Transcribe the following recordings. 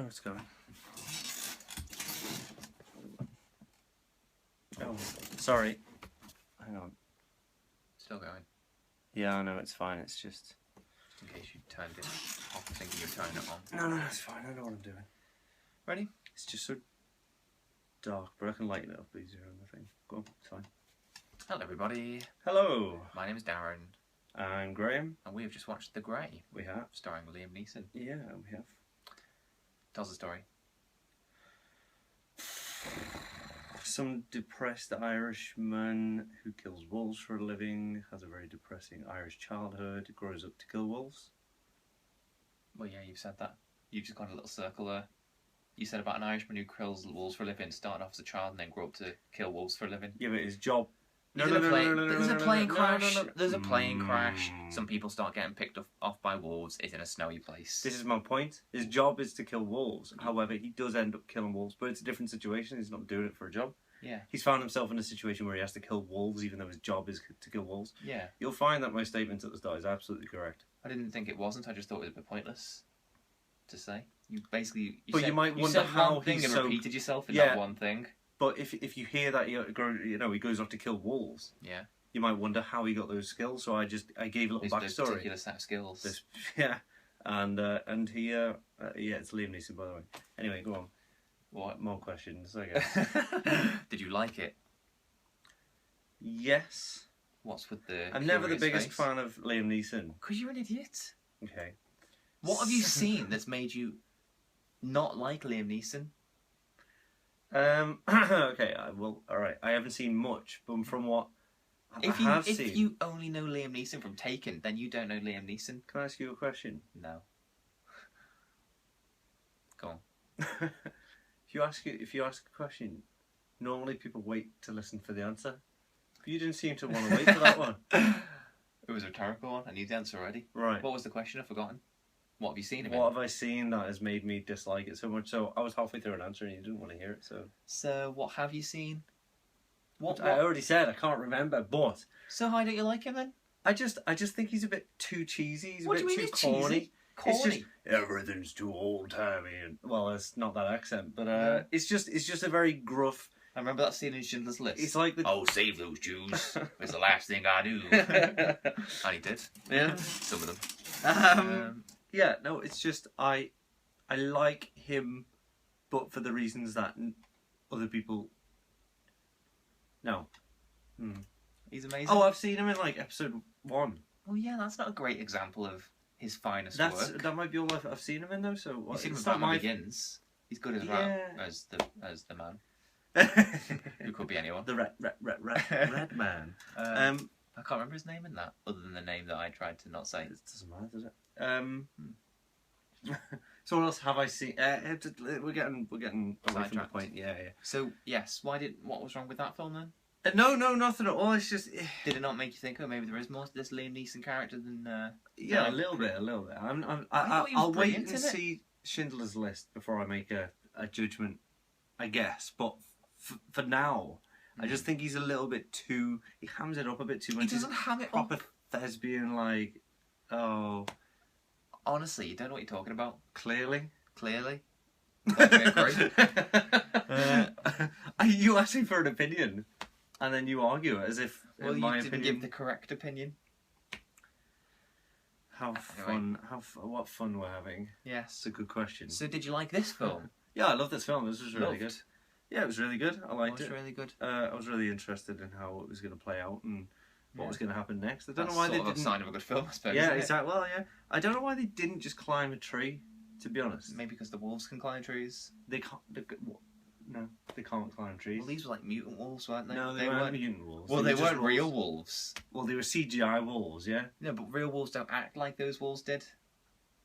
Oh, it's going. Oh, sorry. Hang on. Still going. Yeah, I know, it's fine. It's just... In case you turned it off thinking you were turning it on. No, it's fine. I know what I'm doing. Ready? It's just so dark, but I can lighten it up easier on the thing. Go on, it's fine. Hello everybody. Hello. My name is Darren. I'm Graham. And we have just watched The Grey. We have. Starring Liam Neeson. Yeah, we have. Tells the story. Some depressed Irishman who kills wolves for a living, has a very depressing Irish childhood, grows up to kill wolves. Well, yeah, you've said that. You've just got a little circle there. You said about an Irishman who kills wolves for a living, starting off as a child and then grew up to kill wolves for a living. Yeah, but his job... There's a plane crash. There's a plane crash. Some people start getting picked off by wolves. It's in a snowy place. This is my point. His job is to kill wolves. However, he does end up killing wolves, but it's a different situation. He's not doing it for a job. Yeah. He's found himself in a situation where he has to kill wolves, even though his job is to kill wolves. Yeah. You'll find that my statement at the start is absolutely correct. I didn't think it wasn't. I just thought it was a bit pointless to say. You basically... You might wonder how one thing he's and repeated yourself in Yeah. that one thing. But if you hear that he goes off to kill wolves, yeah, you might wonder how he got those skills. So I gave a little backstory. Those particular set of skills. And he it's Liam Neeson, by the way. Anyway, go on. What? More questions, I guess. Did you like it? Yes. What's with the... I'm never the biggest fan of Liam Neeson. Because you're an idiot. Okay. What have you seen that's made you not like Liam Neeson? Okay, alright. I haven't seen much, but from what I have seen... If you only know Liam Neeson from Taken, then you don't know Liam Neeson. Can I ask you a question? No. Go on. If you ask a question, normally people wait to listen for the answer. But you didn't seem to want to wait for that one. It was a rhetorical one. I knew the answer already. Right. What was the question? I've forgotten. What have you seen of it? What have I seen that has made me dislike it so much? So I was halfway through an answer and you didn't want to hear it. So what have you seen? What? I already said I can't remember. But so why don't you like him then? I just think he's a bit too cheesy. He's a bit too corny. Cheesy? Corny. It's just, everything's too old timey, and well, it's not that accent, but it's just a very gruff. I remember that scene in Schindler's List. It's like oh, save those Jews! It's the last thing I do. And he did. Yeah, some of them. Yeah, no, it's just I like him, but for the reasons that other people. No. He's amazing. Oh, I've seen him in like episode 1. Oh yeah, that's not a great example of his finest work. That might be all I've seen him in though. So you've seen him in Batman Begins. He's good as well as the man. Who could be anyone. The red man. I can't remember his name in that, other than the name that I tried to not say. It doesn't matter, does it? So what else have I seen? We're getting away from the point. Yeah. So yes, what was wrong with that film then? No, nothing at all. It's just... Did it not make you think, oh, maybe there is more to this Liam Neeson character than... yeah, a little bit. I'll wait and see Schindler's List before I make a judgment, I guess. But for now, I just think he's a little bit too... He hams it up a bit too much. He doesn't ham it proper up. Thespian, like... Oh... Honestly, you don't know what you're talking about. Clearly. Okay, great. You asking for an opinion, and then you argue it as if well, my you didn't opinion... give the correct opinion. What fun we're having. Yes. It's a good question. So did you like this film? Yeah, I love this film. This was really good. Yeah, it was really good. I liked it. It was really good. I was really interested in how it was going to play out and what was going to happen next. I don't know why they didn't... That's a sign of a good film, I suppose. Yeah, exactly. Well, yeah. I don't know why they didn't just climb a tree, to be honest. Maybe because the wolves can climb trees. They can't... No, they can't climb trees. Well, these were like mutant wolves, weren't they? No, they weren't mutant wolves. Well, they weren't real wolves. Well, they were CGI wolves, yeah? No, but real wolves don't act like those wolves did.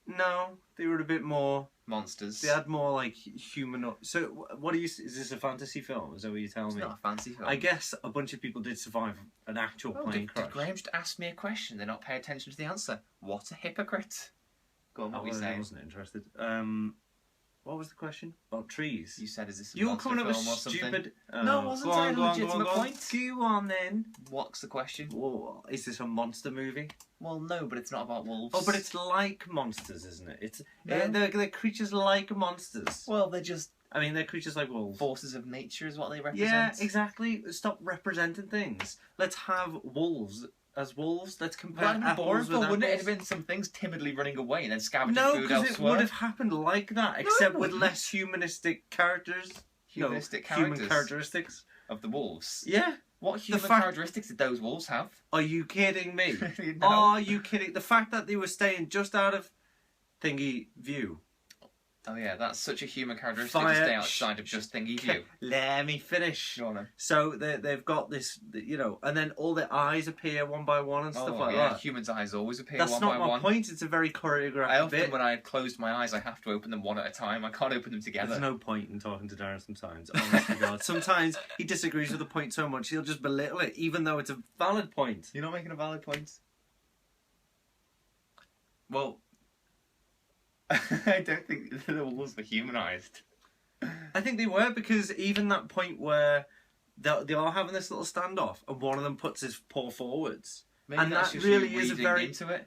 No, they were a bit more... Monsters. They had more, like, human... So, what are you... Is this a fantasy film? Is that what you're telling me? It's not a fantasy film. I guess a bunch of people did survive an actual plane crash. Did Graham just ask me a question and not pay attention to the answer? What a hypocrite. Go on, what were you saying? I wasn't interested. What was the question? About trees. You said, is this a You were monster coming up with film or something? stupid... No, it wasn't. I had a legitimate go on. point. Go on then. What's the question? Whoa, is this a monster movie? Well, no, but it's not about wolves. Oh, but it's like monsters, isn't it? It's No. they're creatures like monsters. Well, they're just I mean, they're creatures like wolves. forces of nature is what they represent. Yeah, exactly. Stop representing things. Let's have wolves as wolves. Let's compare That'd be boring, apples with but wouldn't it have apples. been some things timidly running away and then scavenging No, food because it elsewhere? would have happened like that, except with wouldn't. less humanistic characters. Humanistic Human characters characteristics. of the wolves. Yeah. What human fact- characteristics did those wolves have? Are you kidding me? No. Are you kidding? The fact that they were staying just out of thingy view. Oh yeah, that's such a human characteristic Fire- to stay outside of just thingy view. Let me finish. Go on then. So they've got this, and then all their eyes appear one by one and stuff like yeah, that. humans' eyes always appear That's one not by my one. point. It's a very choreographed I often, bit. when I've closed my eyes, I have to open them one at a time. I can't open them together. There's no point in talking to Darren sometimes, honest to God. Sometimes he disagrees with the point so much he'll just belittle it, even though it's a valid point. You're not making a valid point. Well, I don't think the wolves were humanised. I think they were, because even that point where they are having this little standoff and one of them puts his paw forwards. Maybe And that's that just really you is a reading very... into it.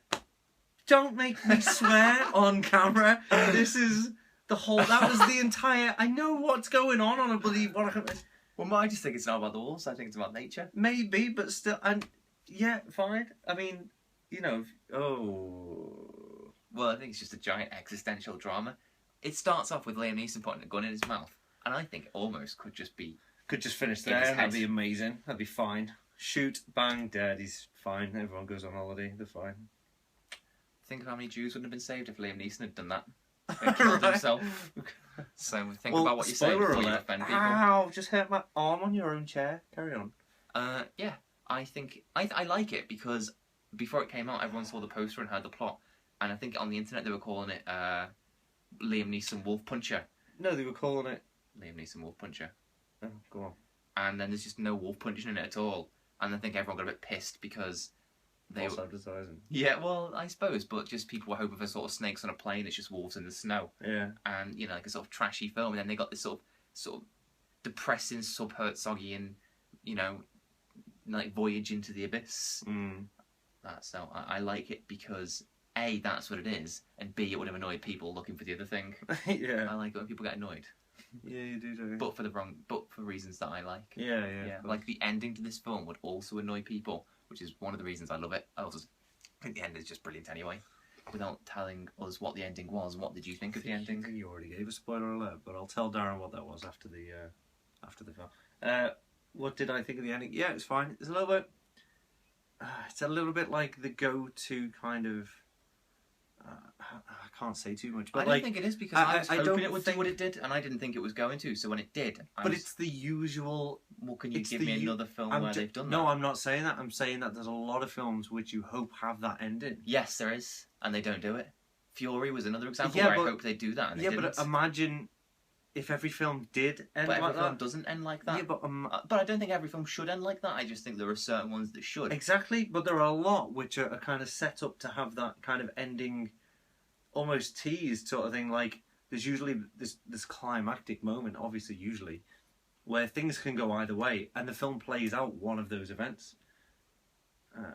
Don't make me swear on camera. This is the whole... That was the entire... I know what's going on I believe... Well, I just think it's not about the wolves. I think it's about nature. Maybe, but still... And yeah, fine. I mean, oh... Well, I think it's just a giant existential drama. It starts off with Liam Neeson putting a gun in his mouth, and I think it almost could just be... Could just finish In there. his That'd head. be amazing. That'd be fine. Shoot, bang, dead. He's fine. Everyone goes on holiday. They're fine. Think of how many Jews wouldn't have been saved if Liam Neeson had done that. And killed himself. So think about what you're saying before you offend people. Ow, just hurt my arm on your own chair. Carry on. Yeah, I think... I like it because before it came out, everyone saw the poster and heard the plot. And I think on the internet they were calling it Liam Neeson Wolf Puncher. No, they were calling it... Liam Neeson Wolf Puncher. Oh, go on. And then there's just no wolf punching in it at all. And I think everyone got a bit pissed because they False advertising. Yeah, well, I suppose, but just people were hoping for sort of snakes on a plane. It's just wolves in the snow. Yeah. And like a sort of trashy film. And then they got this sort of depressing, sub-Herzogian, like voyage into the abyss. Mm. So I like it because A, that's what it is, and B, it would have annoyed people looking for the other thing. Yeah. I like it when people get annoyed. Yeah, you do. But for reasons that I like. Yeah. Like the ending to this film would also annoy people, which is one of the reasons I love it. I also think the end is just brilliant anyway. Without telling us what the ending was, what did you think of the ending? You already gave a spoiler alert, but I'll tell Darren what that was after the film. What did I think of the ending? Yeah, it's fine. It's a little bit like the go-to kind of. I can't say too much, but I don't think it is because I was hoping don't it would do what it did, and I didn't think it was going to. So when it did, it's the usual. Well, can you give me another film where they've done that? No, I'm not saying that. I'm saying that there's a lot of films which you hope have that ending. Yes, there is, and they don't do it. Fury was another example Yeah, where but- I hope they do that, and they didn't. But imagine if every film did end But like every film that. doesn't end like that. Yeah, but But I don't think every film should end like that. I just think there are certain ones that should. exactly. But there are a lot which are kind of set up to have that kind of ending, almost teased sort of thing. Like there's usually this climactic moment, obviously, usually, where things can go either way, and the film plays out one of those events.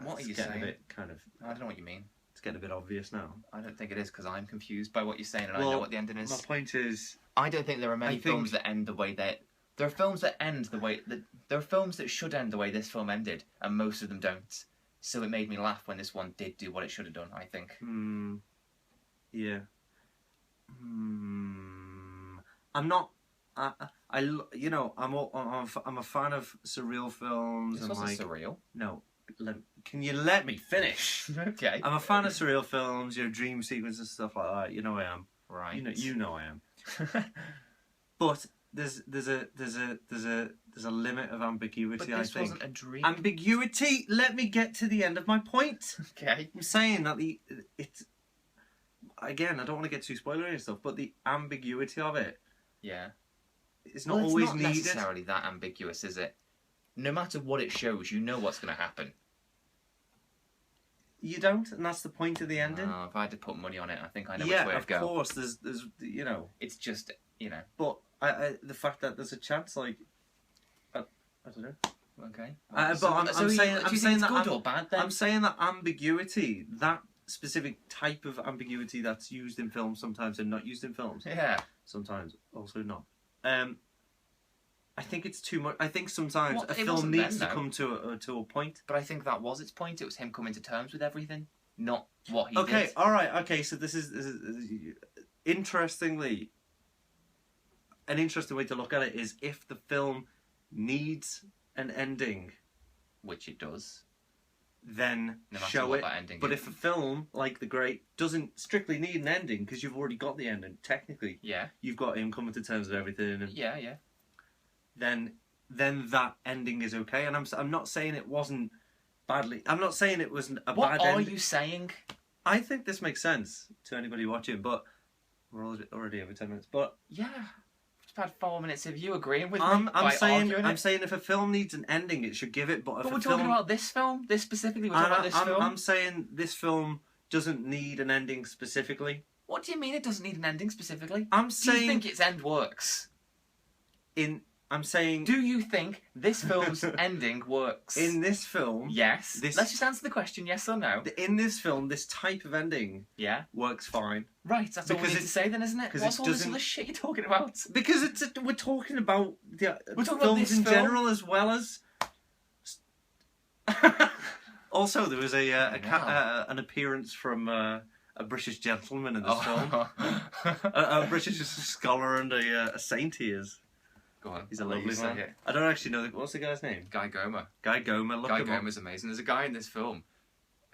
What are you it's getting saying? A bit kind of. I don't know what you mean. It's getting a bit obvious now. I don't think it is because I'm confused by what you're saying and I know what the ending is. My point is, I don't think there are many I think- films that end the way that... There are films that end the way... There are films that should end the way this film ended, and most of them don't. So it made me laugh when this one did do what it should have done, I think. yeah. I'm not... I'm a fan of surreal films. This wasn't surreal. No. Can you let me finish? Okay. I'm a fan of surreal films, dream sequences and stuff like that. You know I am. Right. You know I am. But there's a limit of ambiguity. But this I think wasn't a dream. ambiguity. Let me get to the end of my point. Okay. I'm saying that it's again. I don't want to get too spoilery and stuff, but the ambiguity of it. Yeah. It's not always not needed. necessarily that ambiguous, is it? No matter what it shows, you know what's going to happen. You don't, and that's the point of the ending. Oh, if I had to put money on it, I think I know which way to go. Yeah, of course. There's, you know. It's just, you know. But the fact that there's a chance, like, I don't know. Okay. But I'm saying that good or bad then? I'm saying that ambiguity, that specific type of ambiguity that's used in films sometimes and not used in films. Yeah. Sometimes also not. I think it's too much. I think sometimes a It film wasn't needs then, to come to a point. But I think that was its point. It was him coming to terms with everything, not what he did. Okay, all right. Okay, so this is interestingly, an interesting way to look at it is if the film needs an ending, which it does, then no matter show what it. that ending But is. if a film like The Great doesn't strictly need an ending because you've already got the ending, technically, yeah, you've got him coming to terms with everything, and yeah, then that ending is okay. And I'm not saying it wasn't badly. I'm not saying it wasn't a bad ending. What are you saying? I think this makes sense to anybody watching, but we're already over 10 minutes. But yeah, just had 4 minutes of you agreeing with me. I'm saying if a film needs an ending, it should give it. But we're talking about this film, this specifically. We're talking about this film. I'm saying this film doesn't need an ending specifically. What do you mean it doesn't need an ending specifically? I'm saying. Do you think its end works? I'm saying. Do you think this film's ending works? In this film, yes. Let's just answer the question, yes or no. In this film, this type of ending, works fine. Right, that's all we need to say then, isn't it? What's all this other shit you're talking about? Because we're talking about films in general as well as. Also, there was an appearance from a British gentleman in this film, a British scholar and a saint he is. Go on. He's a lovely man. I don't actually know. What's the guy's name? Guy Goma. Guy Goma. Guy Goma's amazing. There's a guy in this film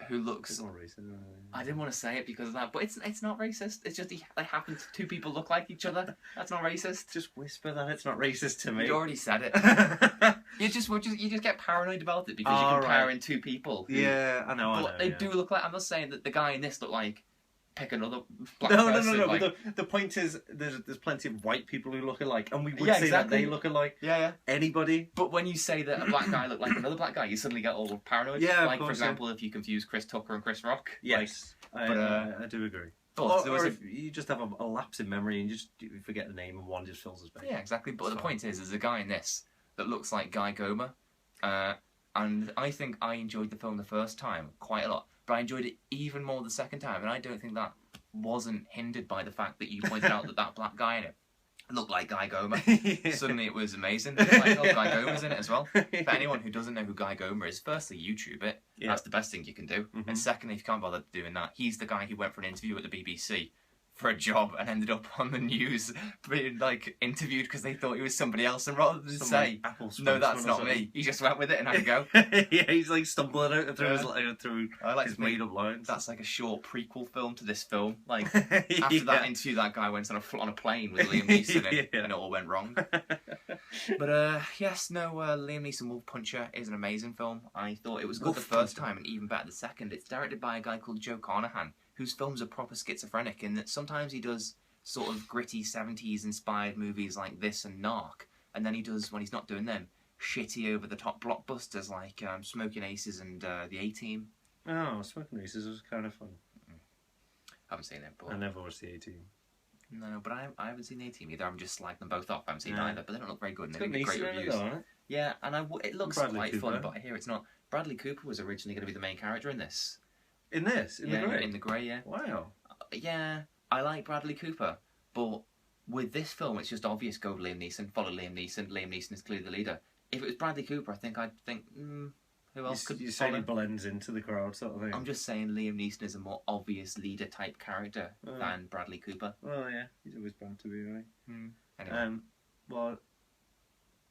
who looks. It's not racist. I didn't want to say it because of that, but it's not racist. It's just they happen to, two people look like each other. That's not racist. Just whisper that it's not racist to me. You already said it. you just get paranoid about it because you're comparing two people. Yeah, I know. But they do look like. I'm not saying that the guy in this looked like. Pick another black person. No. Like... But the point is, there's plenty of white people who look alike, and we would say that they look alike. Yeah. Anybody. But when you say that a black guy looked like another black guy, you suddenly get all paranoid. Yeah, like, for example, if you confuse Chris Tucker and Chris Rock. Yes, I do agree. Or if you just have a lapse in memory and you forget the name and one just fills the space. Yeah, exactly. But the point is, there's a guy in this that looks like Guy Goma, and I think I enjoyed the film the first time quite a lot, but I enjoyed it even more the second time, and I don't think that wasn't hindered by the fact that you pointed out that black guy in it looked like Guy Goma. Suddenly it was amazing. It was like, oh, Guy Goma's in it as well. For anyone who doesn't know who Guy Goma is, firstly, YouTube it. Yeah. That's the best thing you can do. Mm-hmm. And secondly, if you can't bother doing that, he's the guy who went for an interview at the BBC for a job and ended up on the news being like interviewed because they thought he was somebody else, and rather than say no, that's not me, he just went with it and had a go. Yeah, he's like stumbling out through his made up lines. That's like a short prequel film to this film. Like after that interview, that guy went on a plane with Liam Neeson and it all went wrong. But Liam Neeson Wolf Puncher is an amazing film. I thought it was good the first time and even better the second. It's directed by a guy called Joe Carnahan, whose films are proper schizophrenic in that sometimes he does sort of gritty 70s inspired movies like this and Narc, and then he does, when he's not doing them, shitty over the top blockbusters like Smoking Aces and The A-Team. Oh, Smoking Aces was kind of fun. Haven't seen it, but I never watched The A-Team. No, but I haven't seen The A-Team either. I'm just slagging them both off. I haven't seen either, but they don't look very good and they don't get great reviews. Though, it? Yeah, and it looks quite fun, but I hear it's not. Bradley Cooper was originally going to be the main character in this. In this? In The Grey? In The Grey, yeah. Wow. Yeah, I like Bradley Cooper, but with this film, it's just obvious go Liam Neeson, follow Liam Neeson. Liam Neeson is clearly the leader. If it was Bradley Cooper, I'd think, who else could you say he blends into the crowd sort of thing? I'm just saying Liam Neeson is a more obvious leader type character than Bradley Cooper. Well, yeah, he's always bound to be, right? Anyway. Well,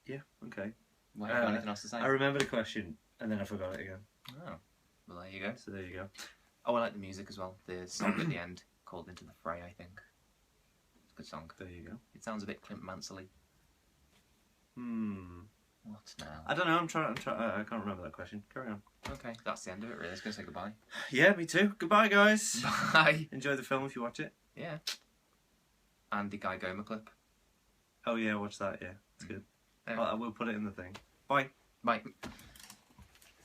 yeah, okay. Well, have you got anything else to say? I remember the question, and then I forgot it again. Oh. Well, there you go. So there you go. Oh, I like the music as well. The song at the end, called Into the Fray, I think. It's a good song. There you go. It sounds a bit Clint Mansell-y. What now? I don't know, I'm trying. I can't remember that question. Carry on. Okay, that's the end of it, really. I was going to say goodbye. Yeah, me too. Goodbye, guys. Bye. Enjoy the film if you watch it. Yeah. And the Guy Goma clip. Oh, yeah, watch that, yeah. It's good. I will put it in the thing. Bye. Bye.